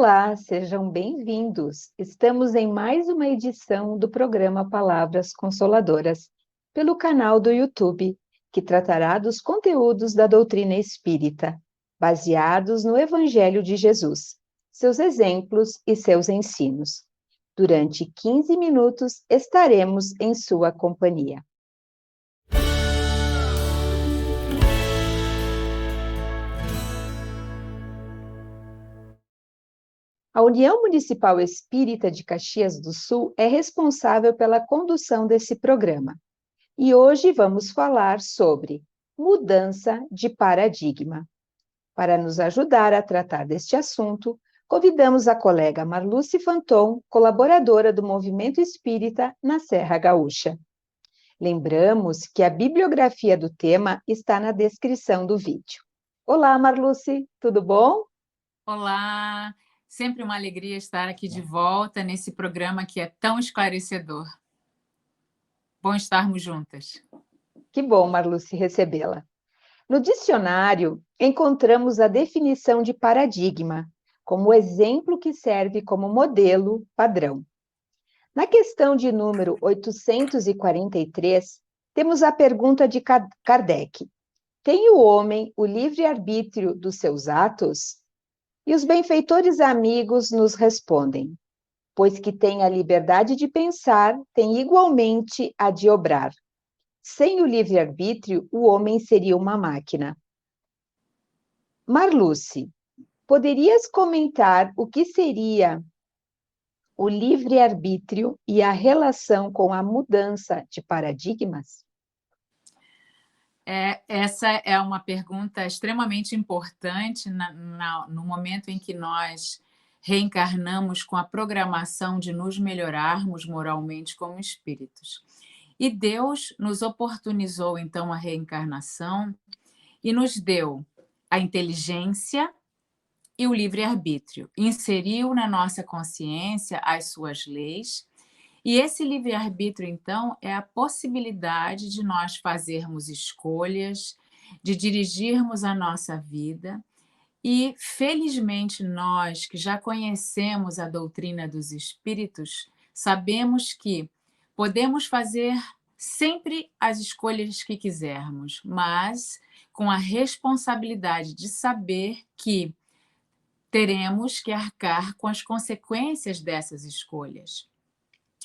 Olá, sejam bem-vindos. Estamos em mais uma edição do programa Palavras Consoladoras, pelo canal do YouTube, que tratará dos conteúdos da doutrina espírita, baseados no Evangelho de Jesus, seus exemplos e seus ensinos. Durante 15 minutos estaremos em sua companhia. A União Municipal Espírita de Caxias do Sul é responsável pela condução desse programa. E hoje vamos falar sobre mudança de paradigma. Para nos ajudar a tratar deste assunto, convidamos a colega Marluce Fanton, colaboradora do Movimento Espírita na Serra Gaúcha. Lembramos que a bibliografia do tema está na descrição do vídeo. Olá, Marluce, tudo bom? Olá, sempre uma alegria estar aqui de volta nesse programa que é tão esclarecedor. Bom estarmos juntas. Que bom, Marluce, recebê-la. No dicionário, encontramos a definição de paradigma, como exemplo que serve como modelo padrão. Na questão de número 843, temos a pergunta de Kardec: tem o homem o livre-arbítrio dos seus atos? E os benfeitores amigos nos respondem: pois que tem a liberdade de pensar, tem igualmente a de obrar. Sem o livre-arbítrio, o homem seria uma máquina. Marluce, poderias comentar o que seria o livre-arbítrio e a relação com a mudança de paradigmas? Essa é uma pergunta extremamente importante no momento em que nós reencarnamos com a programação de nos melhorarmos moralmente como espíritos. E Deus nos oportunizou, então, a reencarnação e nos deu a inteligência e o livre-arbítrio. Inseriu na nossa consciência as suas leis. E esse livre-arbítrio, então, é a possibilidade de nós fazermos escolhas, de dirigirmos a nossa vida. E, felizmente, nós que já conhecemos a doutrina dos espíritos, sabemos que podemos fazer sempre as escolhas que quisermos, mas com a responsabilidade de saber que teremos que arcar com as consequências dessas escolhas.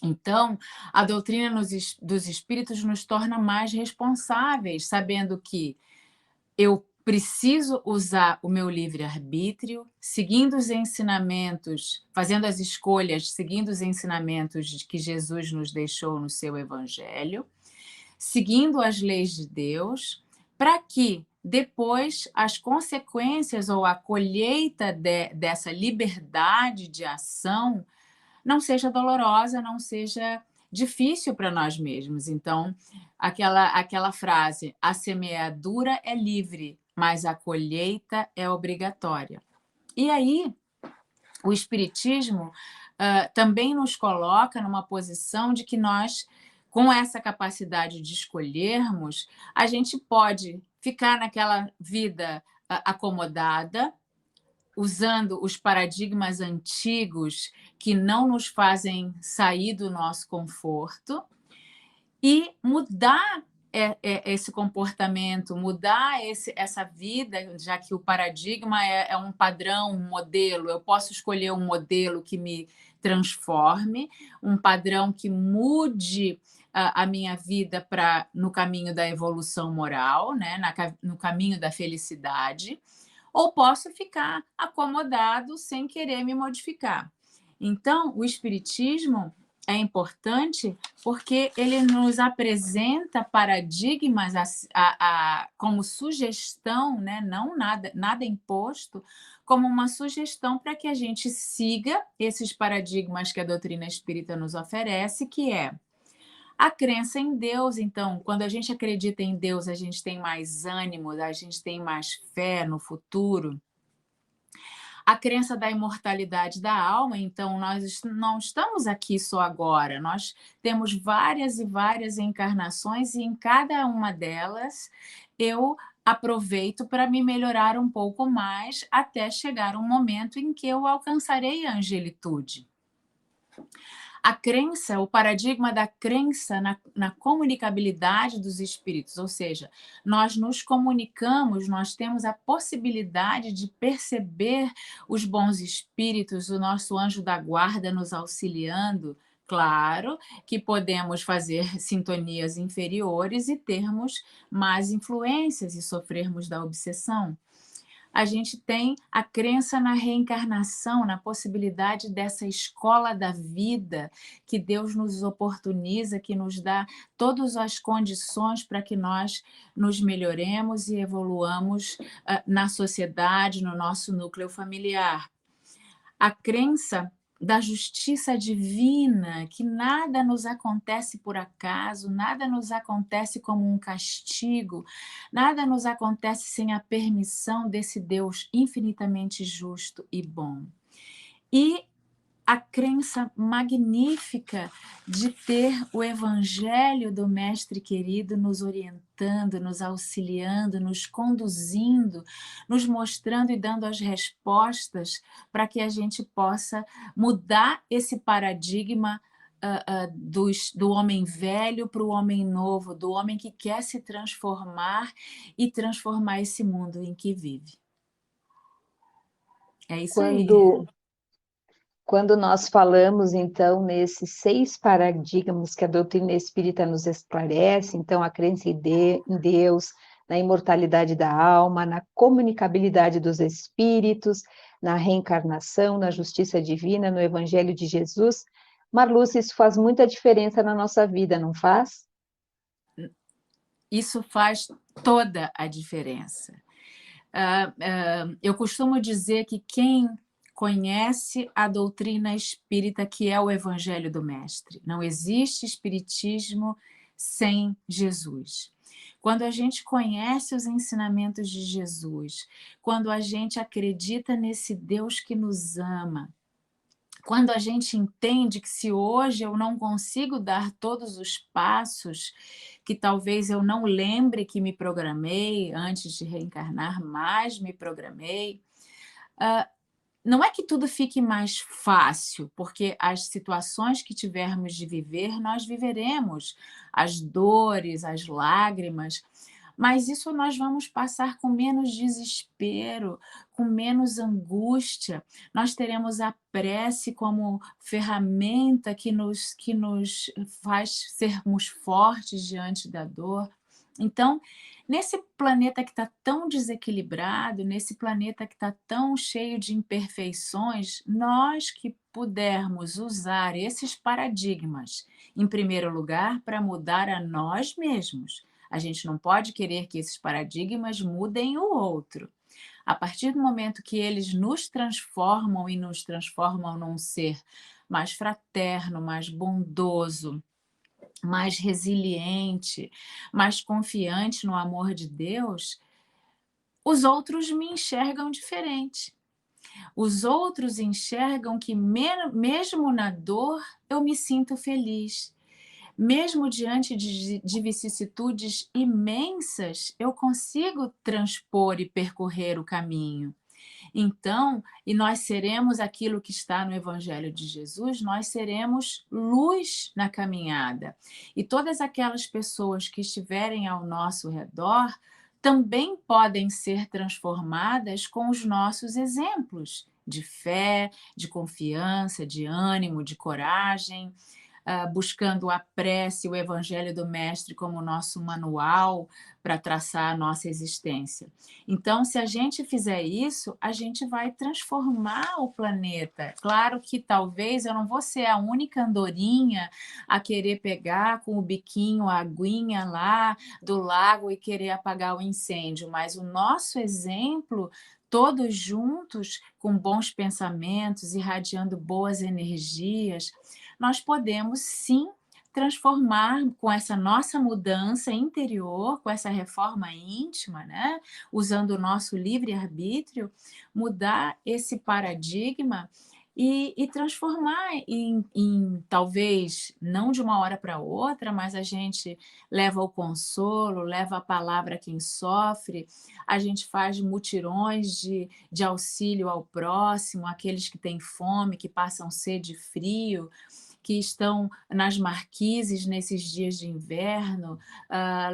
Então, a doutrina dos espíritos nos torna mais responsáveis, sabendo que eu preciso usar o meu livre-arbítrio, seguindo os ensinamentos, fazendo as escolhas, seguindo os ensinamentos que Jesus nos deixou no seu Evangelho, seguindo as leis de Deus, para que depois as consequências ou a colheita dessa liberdade de ação não seja dolorosa, não seja difícil para nós mesmos. Então, aquela frase, a semeadura é livre, mas a colheita é obrigatória. E aí, o Espiritismo também nos coloca numa posição de que nós, com essa capacidade de escolhermos, a gente pode ficar naquela vida acomodada, usando os paradigmas antigos que não nos fazem sair do nosso conforto e mudar esse comportamento, mudar essa vida, já que o paradigma é um padrão, um modelo. Eu posso escolher um modelo que me transforme, um padrão que mude a minha vida no caminho da evolução moral, né? No caminho da felicidade, ou posso ficar acomodado sem querer me modificar. Então, o Espiritismo é importante porque ele nos apresenta paradigmas como sugestão, né? Não nada imposto, como uma sugestão para que a gente siga esses paradigmas que a doutrina espírita nos oferece, que é a crença em Deus. Então, quando a gente acredita em Deus, a gente tem mais ânimo, a gente tem mais fé no futuro. A crença da imortalidade da alma, então nós não estamos aqui só agora, nós temos várias e várias encarnações e em cada uma delas eu aproveito para me melhorar um pouco mais até chegar um momento em que eu alcançarei a angelitude. A crença, o paradigma da crença na comunicabilidade dos espíritos, ou seja, nós nos comunicamos, nós temos a possibilidade de perceber os bons espíritos, o nosso anjo da guarda nos auxiliando. Claro que podemos fazer sintonias inferiores e termos más influências e sofrermos da obsessão. A gente tem a crença na reencarnação, na possibilidade dessa escola da vida que Deus nos oportuniza, que nos dá todas as condições para que nós nos melhoremos e evoluamos na sociedade, no nosso núcleo familiar. A crença da justiça divina, que nada nos acontece por acaso, nada nos acontece como um castigo, nada nos acontece sem a permissão desse Deus infinitamente justo e bom. E a crença magnífica de ter o Evangelho do Mestre querido nos orientando, nos auxiliando, nos conduzindo, nos mostrando e dando as respostas para que a gente possa mudar esse paradigma do homem velho para o homem novo, do homem que quer se transformar e transformar esse mundo em que vive. É isso aí. Quando nós falamos, então, nesses 6 paradigmas que a doutrina espírita nos esclarece, então, a crença em Deus, na imortalidade da alma, na comunicabilidade dos espíritos, na reencarnação, na justiça divina, no Evangelho de Jesus, Marluce, isso faz muita diferença na nossa vida, não faz? Isso faz toda a diferença. Eu costumo dizer que quem conhece a doutrina espírita, que é o Evangelho do Mestre, não existe espiritismo sem Jesus. Quando a gente conhece os ensinamentos de Jesus, quando a gente acredita nesse Deus que nos ama, quando a gente entende que se hoje eu não consigo dar todos os passos, que talvez eu não lembre que me programei antes de reencarnar, mas me programei, não é que tudo fique mais fácil, porque as situações que tivermos de viver, nós viveremos, as dores, as lágrimas, mas isso nós vamos passar com menos desespero, com menos angústia. Nós teremos a prece como ferramenta que nos faz sermos fortes diante da dor. Então, nesse planeta que está tão desequilibrado, nesse planeta que está tão cheio de imperfeições, nós que pudermos usar esses paradigmas, em primeiro lugar, para mudar a nós mesmos. A gente não pode querer que esses paradigmas mudem o outro. A partir do momento que eles nos transformam e nos transformam num ser mais fraterno, mais bondoso, mais resiliente, mais confiante no amor de Deus, os outros me enxergam diferente. Os outros enxergam que mesmo na dor eu me sinto feliz. Mesmo diante de vicissitudes imensas, eu consigo transpor e percorrer o caminho. Então, e nós seremos aquilo que está no Evangelho de Jesus, nós seremos luz na caminhada. E todas aquelas pessoas que estiverem ao nosso redor também podem ser transformadas com os nossos exemplos de fé, de confiança, de ânimo, de coragem, buscando a prece, o Evangelho do Mestre como nosso manual para traçar a nossa existência. Então, se a gente fizer isso, a gente vai transformar o planeta. Claro que talvez eu não vou ser a única andorinha a querer pegar com o biquinho a aguinha lá do lago e querer apagar o incêndio, mas o nosso exemplo, todos juntos, com bons pensamentos, irradiando boas energias, nós podemos sim transformar com essa nossa mudança interior, com essa reforma íntima, né? Usando o nosso livre-arbítrio, mudar esse paradigma e transformar talvez, não de uma hora para outra, mas a gente leva o consolo, leva a palavra a quem sofre, a gente faz mutirões de auxílio ao próximo, aqueles que têm fome, que passam sede e frio, que estão nas marquises nesses dias de inverno,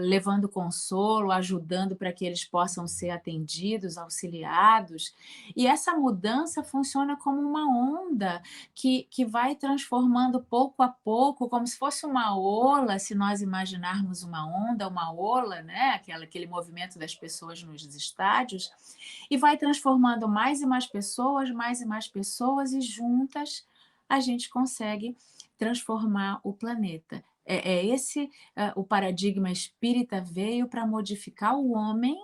levando consolo, ajudando para que eles possam ser atendidos, auxiliados. E essa mudança funciona como uma onda que vai transformando pouco a pouco, como se fosse uma ola, se nós imaginarmos uma ola, né? Aquele movimento das pessoas nos estádios, e vai transformando mais e mais pessoas, e juntas a gente consegue transformar o planeta. Esse o paradigma espírita veio para modificar o homem,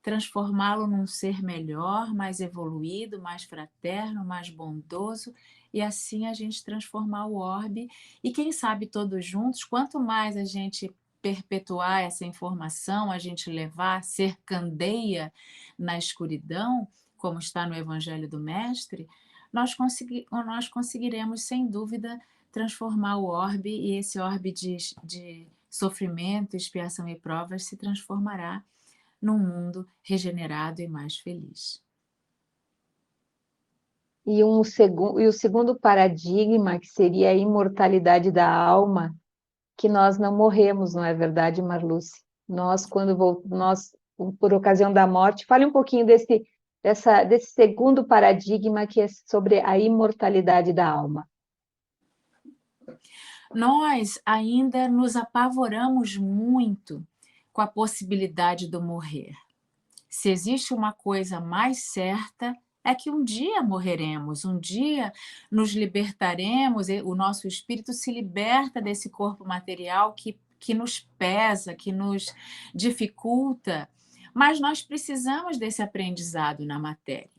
transformá-lo num ser melhor, mais evoluído, mais fraterno, mais bondoso, e assim a gente transformar o orbe. E quem sabe todos juntos, quanto mais a gente perpetuar essa informação, a gente levar, ser candeia na escuridão, como está no Evangelho do Mestre, nós conseguiremos, sem dúvida, transformar o orbe, e esse orbe de sofrimento, expiação e provas se transformará num mundo regenerado e mais feliz. E o segundo paradigma, que seria a imortalidade da alma, que nós não morremos, não é verdade, Marluce? Nós, por ocasião da morte, fale um pouquinho desse segundo paradigma, que é sobre a imortalidade da alma. Nós ainda nos apavoramos muito com a possibilidade do morrer. Se existe uma coisa mais certa, é que um dia morreremos, um dia nos libertaremos, o nosso espírito se liberta desse corpo material que nos pesa, que nos dificulta, mas nós precisamos desse aprendizado na matéria.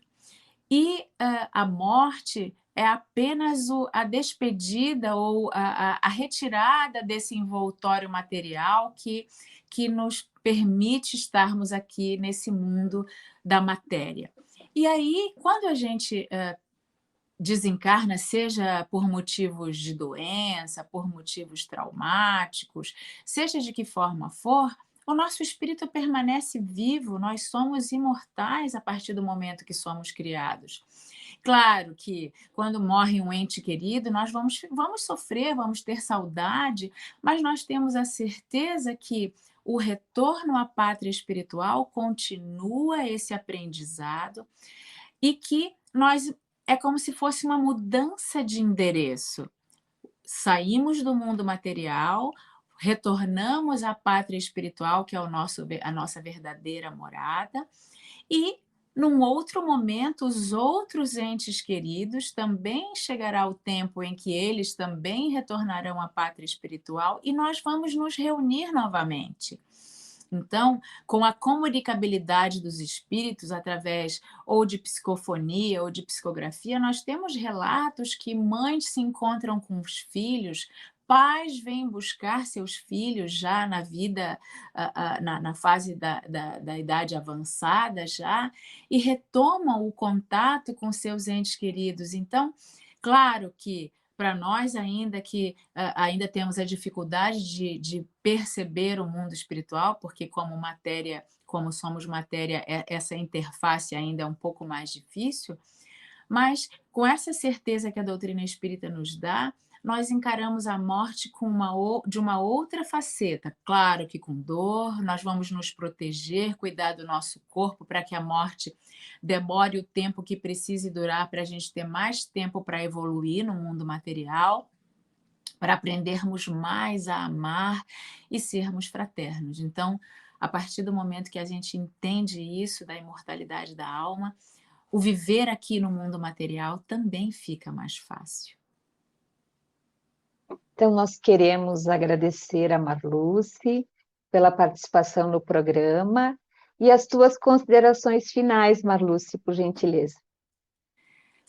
E a morte é apenas a despedida ou a retirada desse envoltório material que nos permite estarmos aqui nesse mundo da matéria. E aí, quando a gente desencarna, seja por motivos de doença, por motivos traumáticos, seja de que forma for, o nosso espírito permanece vivo, nós somos imortais a partir do momento que somos criados. Claro que quando morre um ente querido, nós vamos sofrer, vamos ter saudade, mas nós temos a certeza que o retorno à pátria espiritual continua esse aprendizado, e que é como se fosse uma mudança de endereço. Saímos do mundo material, retornamos à pátria espiritual, que é a nossa verdadeira morada, e num outro momento, os outros entes queridos também chegará o tempo em que eles também retornarão à pátria espiritual, e nós vamos nos reunir novamente. Então, com a comunicabilidade dos espíritos, através ou de psicofonia ou de psicografia, nós temos relatos que mães se encontram com os filhos, pais vêm buscar seus filhos já na vida, na fase da idade avançada já, e retomam o contato com seus entes queridos. Então, claro que para nós ainda temos a dificuldade de perceber o mundo espiritual, porque como somos matéria, essa interface ainda é um pouco mais difícil, mas com essa certeza que a doutrina espírita nos dá, nós encaramos a morte de uma outra faceta. Claro que com dor, nós vamos nos proteger, cuidar do nosso corpo para que a morte demore o tempo que precise durar, para a gente ter mais tempo para evoluir no mundo material, para aprendermos mais a amar e sermos fraternos. Então, a partir do momento que a gente entende isso, da imortalidade da alma, o viver aqui no mundo material também fica mais fácil. Então, nós queremos agradecer a Marluce pela participação no programa, e as tuas considerações finais, Marluce, por gentileza.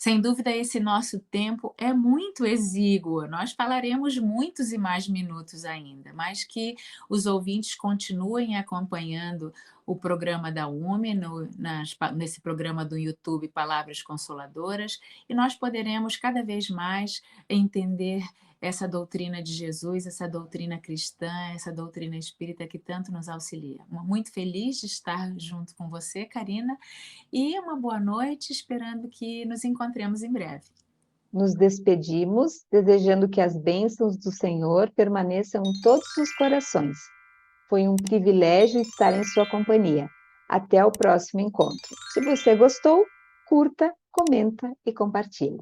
Sem dúvida, esse nosso tempo é muito exíguo. Nós falaremos muitos e mais minutos ainda, mas que os ouvintes continuem acompanhando o programa da UME, nesse programa do YouTube Palavras Consoladoras, e nós poderemos cada vez mais entender essa doutrina de Jesus, essa doutrina cristã, essa doutrina espírita que tanto nos auxilia. Muito feliz de estar junto com você, Karina, e uma boa noite, esperando que nos encontremos em breve. Nos despedimos, desejando que as bênçãos do Senhor permaneçam em todos os corações. Foi um privilégio estar em sua companhia. Até o próximo encontro. Se você gostou, curta, comenta e compartilhe.